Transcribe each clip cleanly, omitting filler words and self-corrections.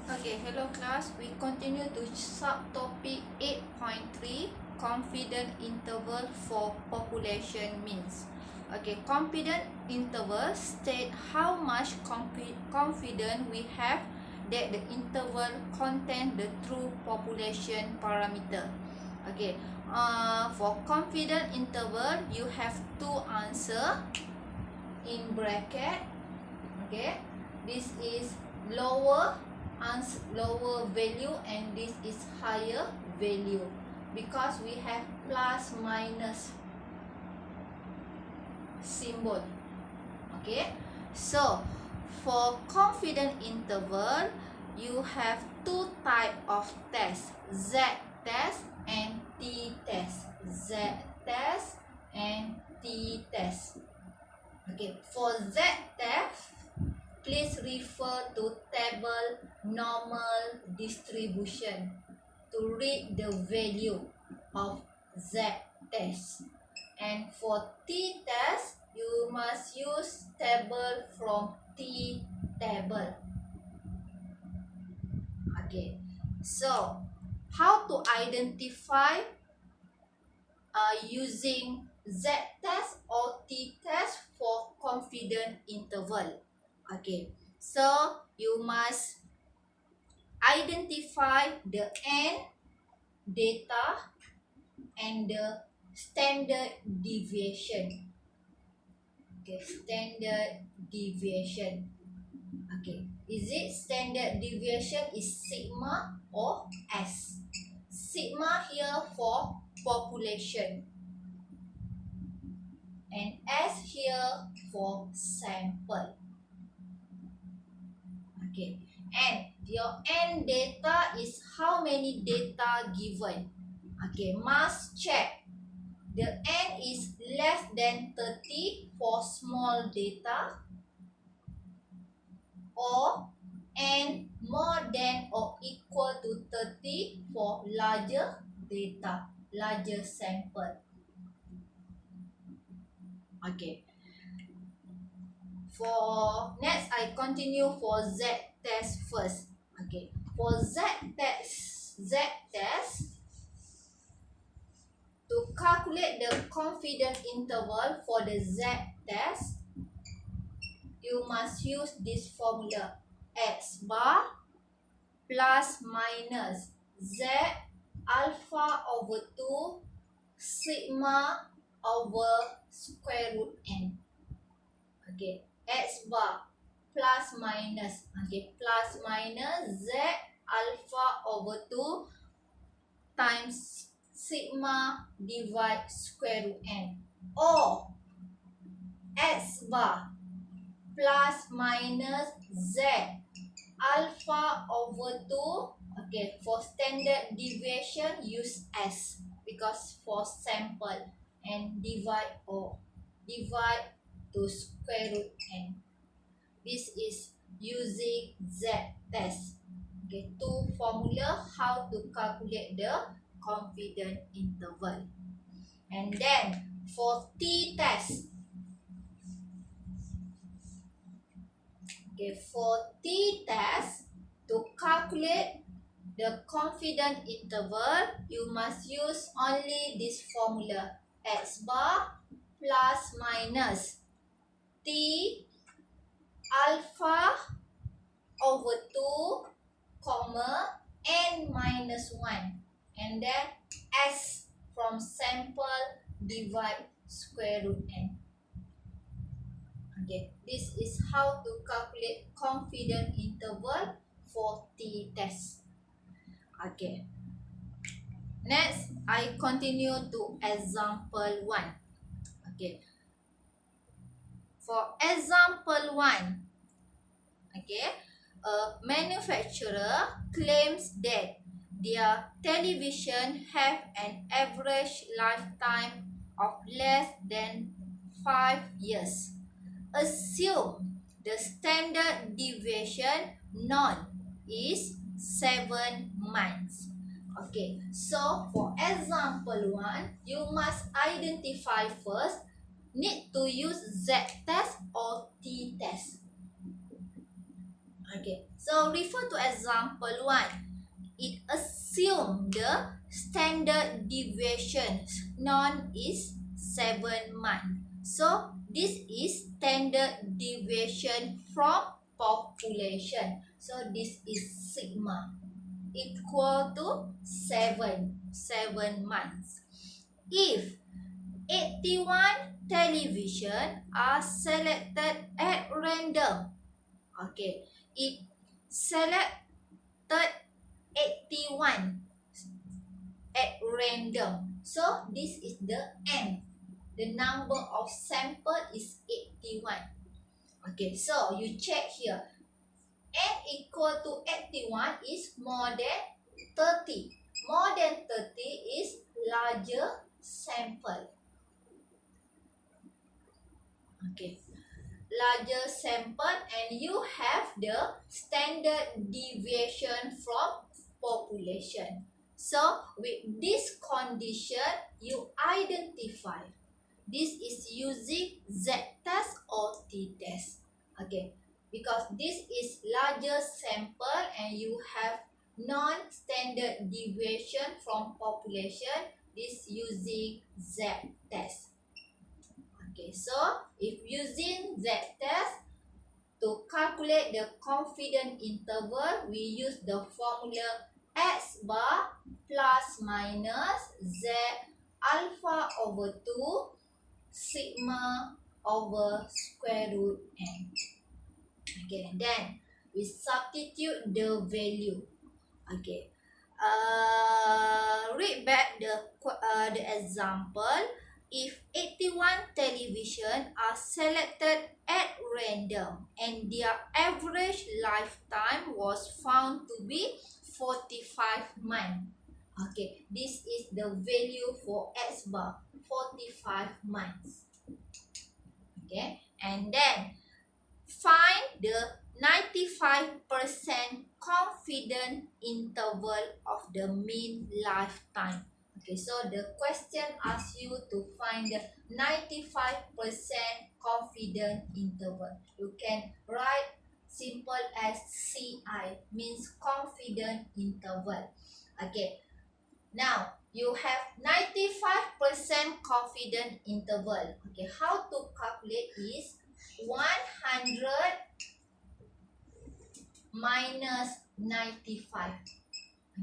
Okay, hello class. We continue to subtopic 8.3 confident interval for population means. Okay, confident interval state how much confident we have that the interval contain the true population parameter. Okay, for confident interval you have two answer in bracket. Okay, this is lower value and this is higher value because we have plus minus symbol. Okay, so for confident interval you have two type of test, Z test and T test. Z test and T test. Okay, for Z test please refer to table normal distribution to read the value of Z test. And for T test, you must use table from T table. Okay, so how to identify using Z test or T test for confident interval? Okay, so you must identify the n data and the standard deviation. Okay, standard deviation. Okay, is it standard deviation is sigma or s? Sigma here for population and s here for sample. Okay, and your n data is how many data given. Okay, must check the n is less than 30 for small data or n more than or equal to 30 for larger data, larger sample. Okay, for next I continue for Z test first. Okay, for Z test to calculate the confidence interval for the Z test, you must use this formula x bar plus minus Z alpha over 2 sigma over square root n. Okay, x bar plus minus, okay, plus minus Z alpha over 2 times sigma divide square root n, or x bar plus minus Z alpha over 2. Okay, for standard deviation use s because for sample, and divide to square root n. This is using Z test. Okay, two formula how to calculate the confidence interval. And then for T test, okay, for T test to calculate the confidence interval, you must use only this formula x bar plus minus T alpha over 2 comma n minus 1 and then s from sample divide square root n. Okay, this is how to calculate confidence interval for T test. Okay, next I continue to example 1. Okay, for example 1, okay, a manufacturer claims that their television have an average lifetime of less than 5 years. Assume the standard deviation known is 7 months. Okay, so for example 1, you must identify first, need to use Z test or T test. Okay, so refer to example 1. It assumes the standard deviation known is 7 months. So this is standard deviation from population. So this is sigma equal to 7 months. If 81 television are selected at random, okay, it selected 81 at random. So this is the n. The number of sample is 81. Okay, so you check here. N equal to 81 is more than 30. More than 30 is larger sample. Okay, larger sample, and you have the standard deviation from population. So with this condition, you identify this is using z-test or t-test. Okay, because this is larger sample and you have non-standard deviation from population, this using z-test. Okay, so if using z-test to calculate the confidence interval, we use the formula x bar plus minus z alpha over 2 sigma over square root n. Okay, then we substitute the value. Okay, read back the example. If 81 television are selected at random and their average lifetime was found to be 45 months. Okay, this is the value for x bar, 45 months. Okay, and then find the 95% confidence interval of the mean lifetime. Okay, so the question asks you to find the 95% confidence interval. You can write simple as CI, means confidence interval. Okay, now you have 95% confidence interval. Okay, how to calculate is 100 minus 95.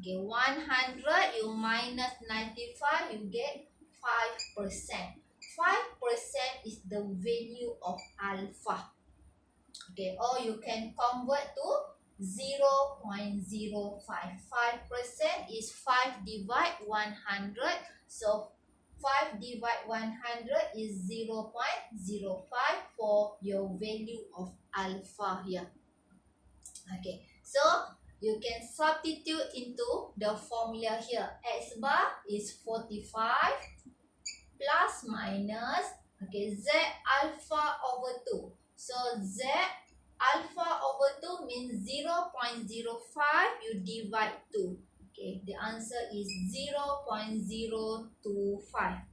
Okay, 100 you minus 95, you get 5%. 5% is the value of alpha. Okay, or you can convert to 0.05. 5% is 5 divide 100. So 5 divide 100 is 0.05 for your value of alpha here. Okay, so you can substitute into the formula here. X bar is 45 plus minus, okay, z alpha over 2. So z alpha over 2 means 0.05, you divide 2. Okay, the answer is 0.025.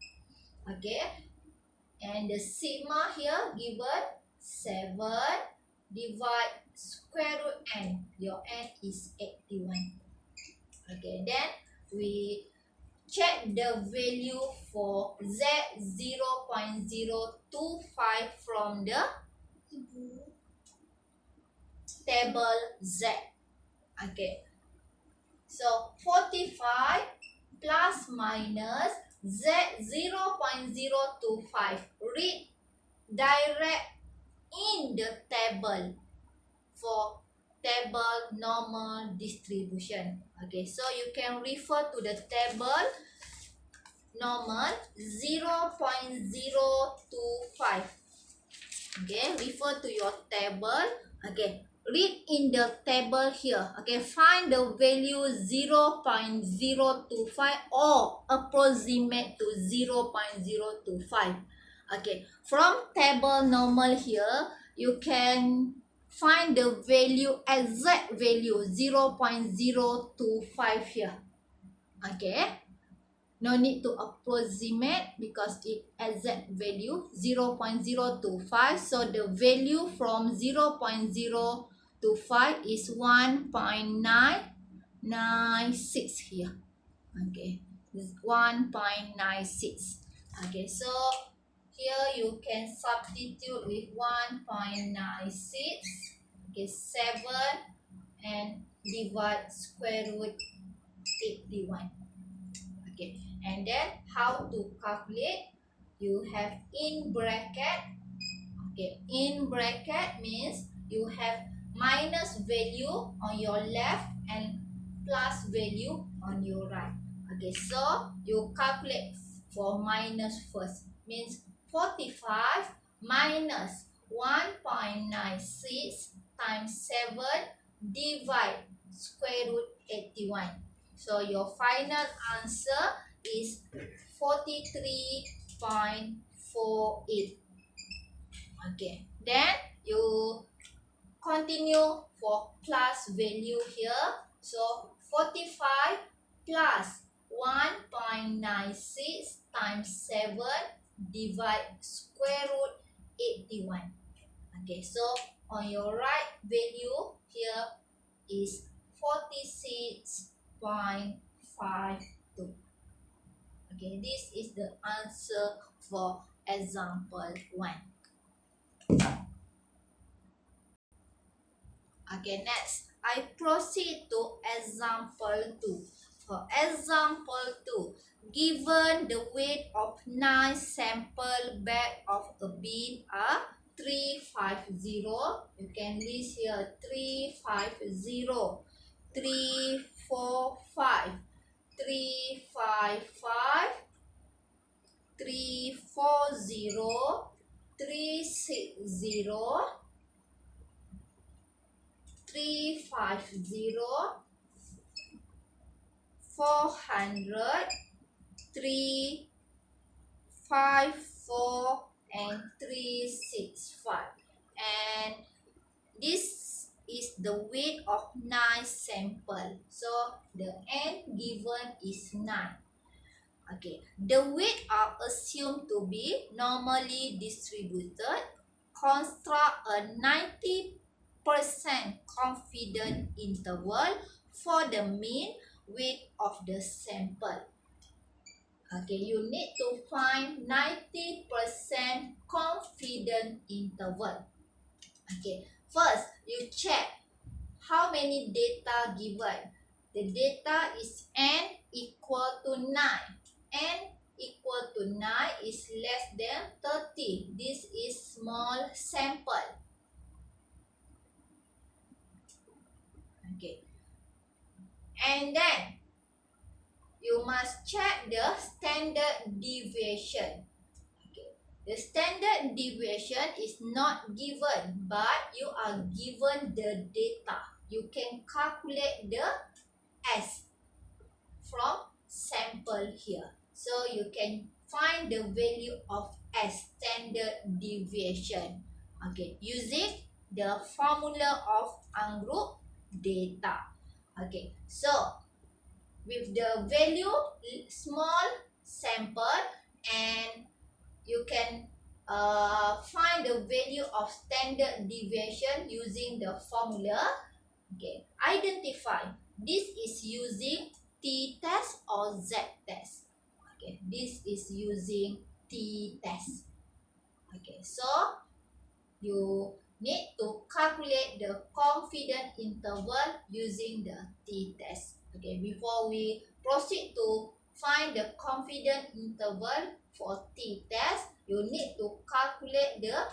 Okay, and the sigma here given 7 divide square root n. Your n is 81. Okay, then we check the value for z 0.025 from the table z. Okay, so 45 plus minus z 0.025. Read direct in the table for table normal distribution. Okay, so you can refer to the table normal 0.025. Okay, refer to your table. Okay, read in the table here. Okay, find the value 0.025 or approximate to 0.025. Okay, from table normal here, you can find the value, exact value 0.025 here. Okay, no need to approximate because it exact value 0.025. So the value from 0.025 to 5 is 1.996 here. Okay, this is 1.96. Okay, so here you can substitute with 1.96. Okay, 7 and divide square root 81. Okay, and then how to calculate? You have in bracket. Okay, in bracket means you have minus value on your left and plus value on your right. Okay, so you calculate for minus first. Means 45 minus 1.96 times 7 divide square root 81. So your final answer is 43.48. Okay, then you continue for plus value here. So 45 plus 1.96 times 7 divide square root 81. Okay, so on your right value here is 46.52. Okay, this is the answer for example 1. Okay, next, I proceed to example 2. For example 2, given the weight of 9 sample bag of a bean are 350. You can list here 350, 345, 355, 340, 360, 350, 400, 354, and 365. And this is the weight of 9 sample. So the n given is 9. Okay, the weight are assumed to be normally distributed. Construct a 90% confident interval for the mean weight of the sample. Okay, you need to find 90% confident interval. Okay, first you check how many data given. The data is n equal to 9. N equal to 9 is less than 30. This is small sample. Okay. And then you must check the standard deviation. Okay. The standard deviation is not given, but you are given the data. You can calculate the S from sample here. So you can find the value of S, standard deviation. Okay, using the formula of ungroup data. Okay, so with the value small sample, and you can find the value of standard deviation using the formula. Okay, identify this is using t-test or z-test. Okay, this is using t-test. Okay, so you need to calculate the confidence interval using the t-test. Okay, before we proceed to find the confidence interval for t-test, you need to calculate the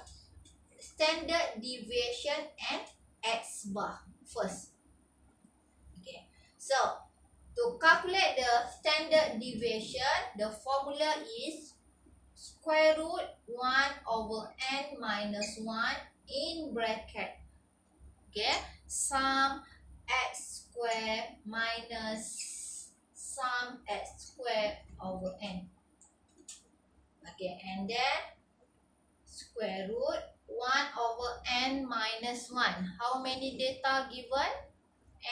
standard deviation and x bar first. Okay, so to calculate the standard deviation, the formula is square root 1 over n minus 1 in bracket. Okay, sum x square minus sum x square over n. Okay, and then square root 1 over n minus 1. How many data given?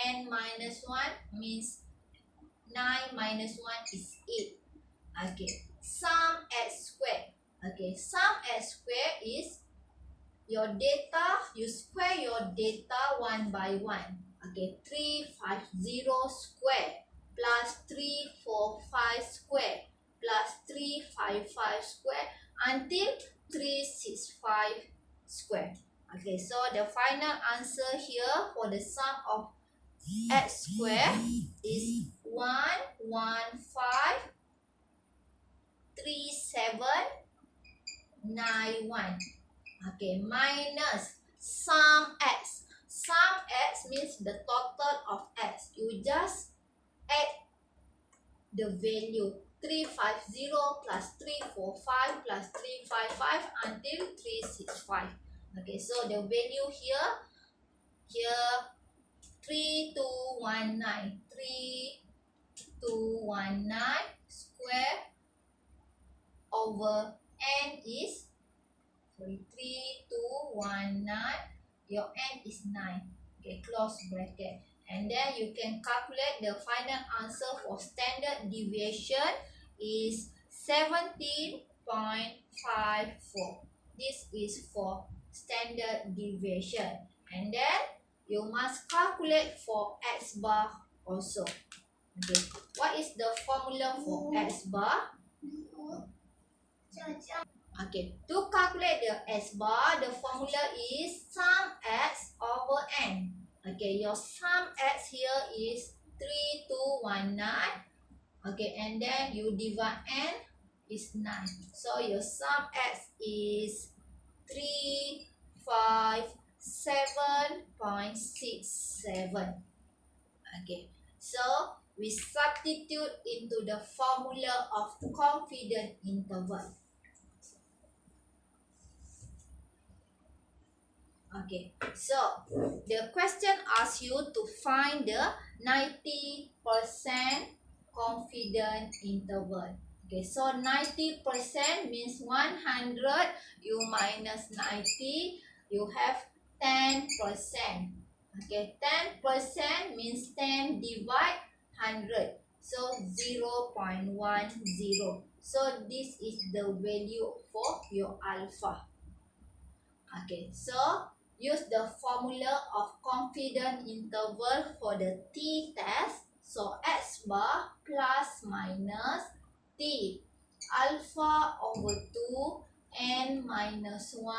N minus 1 means 9 minus 1 is 8. Okay, sum x square. Okay, sum x square is your data, you square your data one by one. Okay, 350 square plus 345 square plus 355 square until 365 square. Okay, so the final answer here for the sum of x square is 1153791. Okay, minus sum x. Sum x means the total of x. You just add the value 350 plus 345 plus 355 until 365. Okay, so the value here 3219 square over n is 3219, your n is 9. Okay, close bracket. And then you can calculate the final answer for standard deviation is 17.54. This is for standard deviation. And then you must calculate for x bar also. Okay, what is the formula for x bar? Okay, to calculate the x bar, the formula is sum x over n. Okay, your sum x here is 3219. Okay, and then you divide n is 9. So your sum x is 357.67. Okay, so we substitute into the formula of confidence interval. Okay, so the question asks you to find the 90% confidence interval. Okay, so 90% means 100, you minus 90, you have 10%. Okay, 10% means 10 divide 100, so 0.10. So this is the value for your alpha. Okay, so use the formula of confidence interval for the t-test. So x bar plus minus t alpha over 2 n minus 1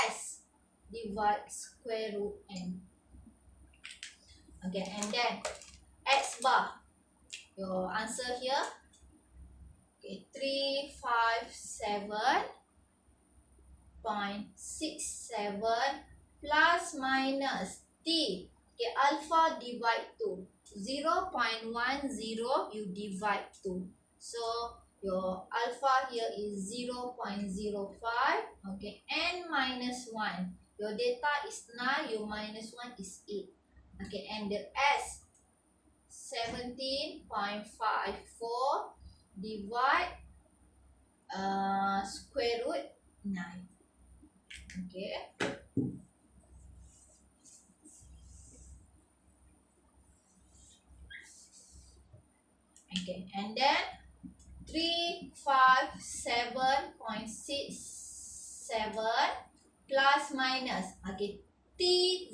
s divide square root n. Okay, and then x bar, your answer here, okay, 357.67 plus minus t. Okay, alpha divide 2. 0.10 you divide 2. So your alpha here is 0.05. Okay, n minus 1. Your data is 9, your minus 1 is 8. Okay, and the s 17.54 divide square root 9. Okay. Okay, and then 357.67 plus minus, okay, t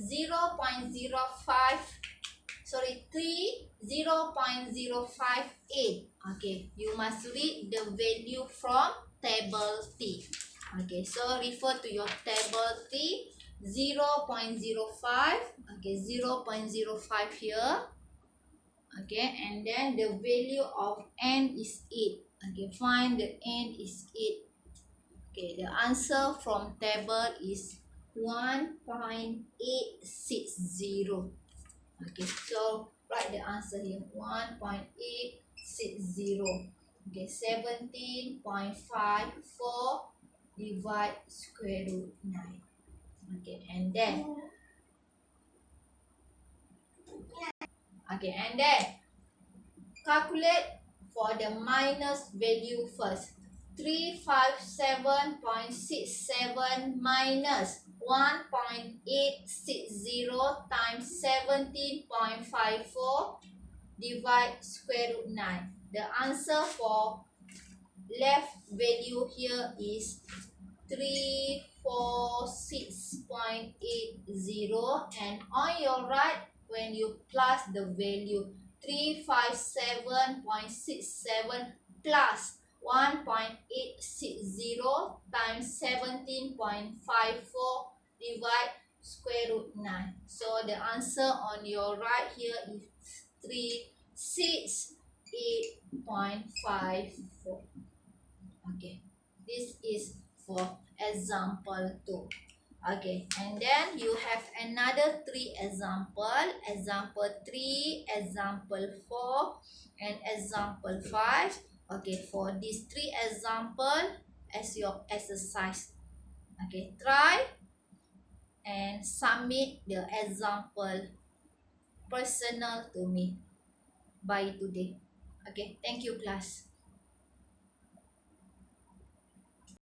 0.05, sorry, 0.058. Okay, you must read the value from table T. Okay, so refer to your table T, 0.05, okay, 0.05 here. Okay, and then the value of n is 8. Okay, find the n is 8. Okay, the answer from table is 1.860. Okay, so write the answer here, 1.860. Okay, 17.54 divide square root 9. Okay, and then calculate for the minus value first. 357.67 minus 1.860 times 17.54 divide square root 9. The answer for left value here is 346.80, and on your right, when you plus the value 357.67 plus 1.860 times 17.54 divide square root 9. So the answer on your right here is 368.54. Okay, this is for example 2. Okay, and then you have another 3 example, example 3, example 4, and example 5. Okay, for these 3 example as your exercise. Okay, try and submit the example personal to me by today. Okay, thank you class.